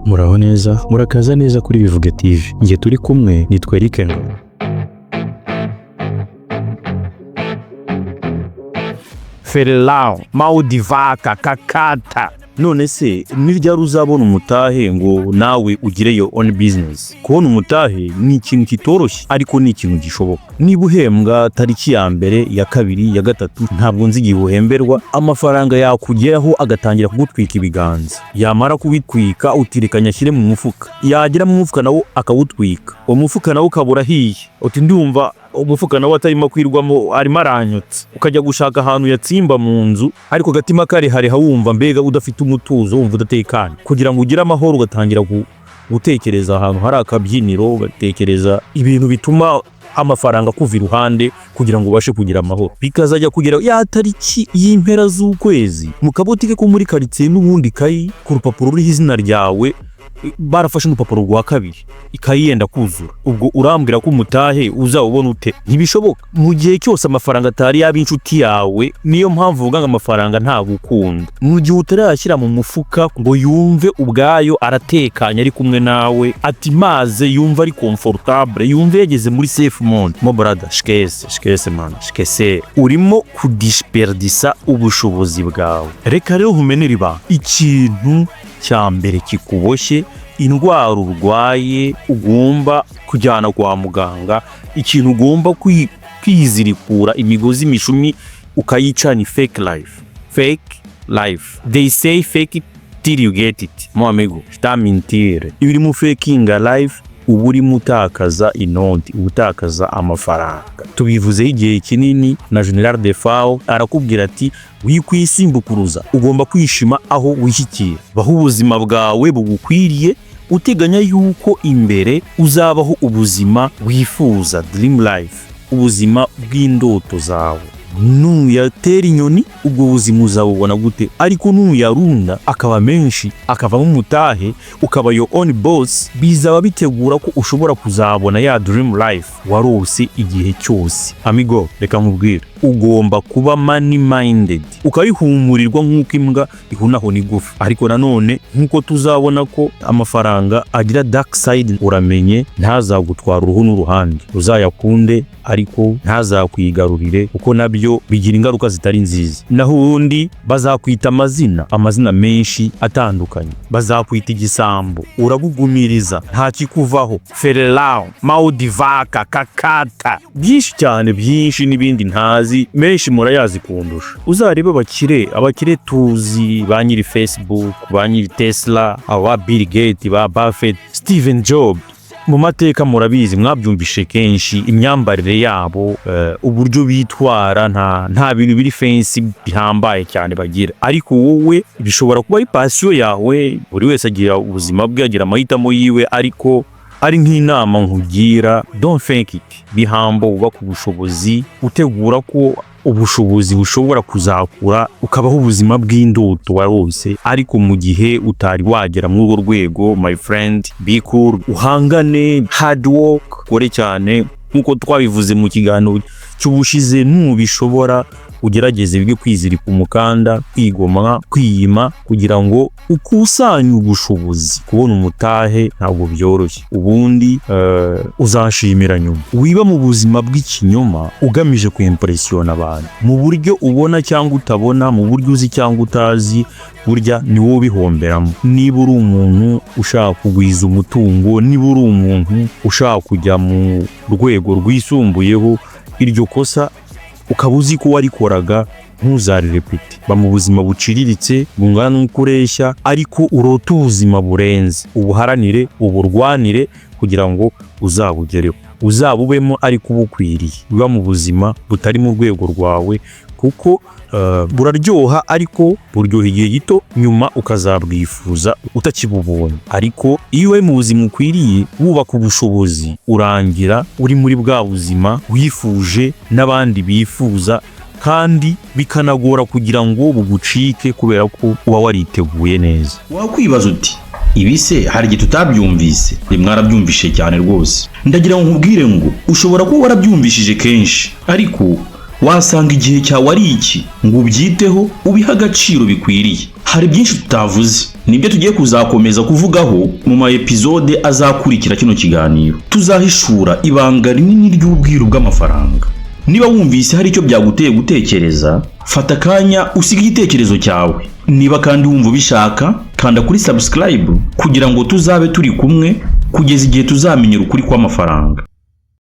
Muraho neza, murakaza neza kuri Bivuge TV. Nge turi kumwe nitwa Eric. Ferelao, maudivaka, kakata. None se nirya uzabona umutahe ngo nawe ugire your own business. Kubona umutahe ni ikintu kitoroshye ariko ni ikintu gishoboka. Niba uhembwa tariki ya mbere, ya kabiri, ya gatatu, ntabwo nzi igihe uhemberwa, amafaranga yakugeraho agatangira kugutwika ibiganza. Yamara kubitwika utirikanya ashyire mu mufuka. Yagera mu mufuka nawo akawutwika. Uwo mufuka nawo ukabura hiye. Uti ndumva umufuka nawo atarimo kwirwamo arimo aranyotse. Ukajya gushaka ahantu yatsimba mu nzu ariko gatima kare hari hawumva mbega udafite umutuzo, wumva udatekanye. Kugira ngo ugire amahoro ugatangira gutekereza ahantu hari akabyiniro, ugatekereza ibintu bituma amafaranga kuva iruhande kugira ngo ubashe kugira amahoro. Bikazajya kugera ya tariki y'impera z'ukwezi mu kabotike ko muri karitsiye n'ubundi kayi ku rupapuro ruriho izina ryawe barafashe n'urupapuro rwa kabiri ikayi yenda kuzura. Ubwo urambwira ko umutahe uzawubona ute? Ntibishoboka. Mu gihe cyose amafaranga atari yaba inshuti yawe, niyo mpamvu uvuga ngo amafaranga nta gukunda. Mu gihe utarayashyira mu mufuka ngo yumve ubwayo aratekanye ari kumwe nawe, ati maze yumva ari comfortable, yumve yageze muri safe mode. Mo brother, shkese man, shkese. Urimo kudisperdisa ubushobozi bwawe. Reka rero humenera ibanga. Ikintu cya mbere kikuboshye, indwara urwaye ugomba kujyana kwa muganga, ikintu ugomba kwizirikura imigozi imishumi ukayica ni fake life. They say fake it till you get it. Mo amigo, stamentire. Ibiri mu faking life uburi mutakaza inoti, utakaza amafaranga. Tubivuze igihe kinini na General Defao arakubwira ati wikwisimbukuruza, ugomba kwishima aho wishyikira. Baho ubuzima bwawe bugukwiriye, uteganya yuko imbere uzabaho ubuzima wifuza, dream life, ubuzima bw'indoto zawe. Nuyatera inyoni ubwo buzima uzabubona gute? Ariko nuyarunda akaba menshi, akavamo umutahe, ukaba your own boss, bizaba bitegura ko ushobora kuzabona ya dream life warose igihe cyose. Amigo, reka nkubwire, ugomba kuba money minded, ukabihumurirwa nk'uko imbwa ihunaho n'igufa. Ariko nanone nk'uko tuzabona ko amafaranga agira dark side, uramenye ntazagutwara uruhu n'uruhande. Uzayakunde ariko ntazakwigarurire, kuko nabyo bigira ingaruka zitari nziza. Naho undi bazakwita amazina menshi atandukanye. Bazakwita igisambo, urabugumiriza nta kikuvaho. Ferelao, maudivaka, kakata, byinshi cyane, byinshi n'ibindi ntazi, menshi murayazi kundusha. Uzarebe abakire tuzi, ba nyiri Facebook, ba nyiri Tesla, aba Bill Gates, ba Buffett, Steven Jobs. Mu mateka murabizi, mwabyumvishe kenshi imyambarire yabo, uburyo bitwara, nta bintu biri fancy bihambaye cyane bagira. Ariko wowe bishobora kuba ari passion yawe, buri wese agira ubuzima bwe, agira amahitamo yiwe, ariko ari nk'inama nkugira, don't fake it. Bihambo uba ku bushobozi, utegura ko ubushobozi bushobora kuzakura ukabaho ubuzima bw'indoto warose. Ariko mu gihe utari wagera muri urwo rwego, my friend, be cool, uhangane, hard work, kore cyane nkuko twabivuze mu kiganiro cy'ubushize. Nubishobora ugerageze bige kwizirika umukanda, kwigoma, kwiyima, kugira ngo ukusanye ubushobozi. Kubona umutahe ntabwo byoroshye, ubundi uzashimira nyuma. Wiba mu buzima bw'ikinyoma ugamije kwimpressiona abantu, mu buryo ubona cyangwa utabona, mu buryo uzi cyangwa utazi, burya ni wowe ubihomberamo. Niba uri umuntu ushaka kugwiza umutungo, niba uri umuntu ushaka kujya mu rwego rwisumbuyeho, iryo kosa ukaba uzi ko warikoraga, ntuzarerepite. Ba mu buzima buciriritse bungana n'ukureshya, ariko urota ubuzima burenze, ubuharanire, uburwanire kugira ngo uzabugereho, uzabubemo ariko ubukwiriye. Biba mu buzima butari mu rwego rwawe, kuko buraryoha ariko buryoha igihe gito, nyuma ukazabwifuza utakibubonye. Ariko iyo uri mu buzima ukwiriye, wubaka ubushobozi, urangira uri muri bwa buzima wifuje n'abandi bifuza, kandi bikanagora kugira ngo bugucike kubera ko uba wariteguye neza. Wakwibaza uti ibi se hari igihe tutabyumvise? Mwarabyumvishe cyane rwose. Ndagira ngo nkubwire ngo ushobora kuba warabyumvishije kenshi, ariko wasanga igihe cyawe ari iki ngo ubyiteho ubihe agaciro bikwiriye. Hari byinshi tutavuze, nibyo tugiye kuzakomeza kuvugaho mu ma episode azakurikira kino kiganiro. Tuzahishura ibanga rinini ry'ubwiru bw'amafaranga. Niba wumvise hari icyo byaguteye gutekereza, fata akanya usige igitekerezo cyawe. Niba kandi wumva ubishaka, kanda kuri subscribe kugira ngo tuzabe turi kumwe kugeza igihe tuzamenyera ukuri kw'amafaranga.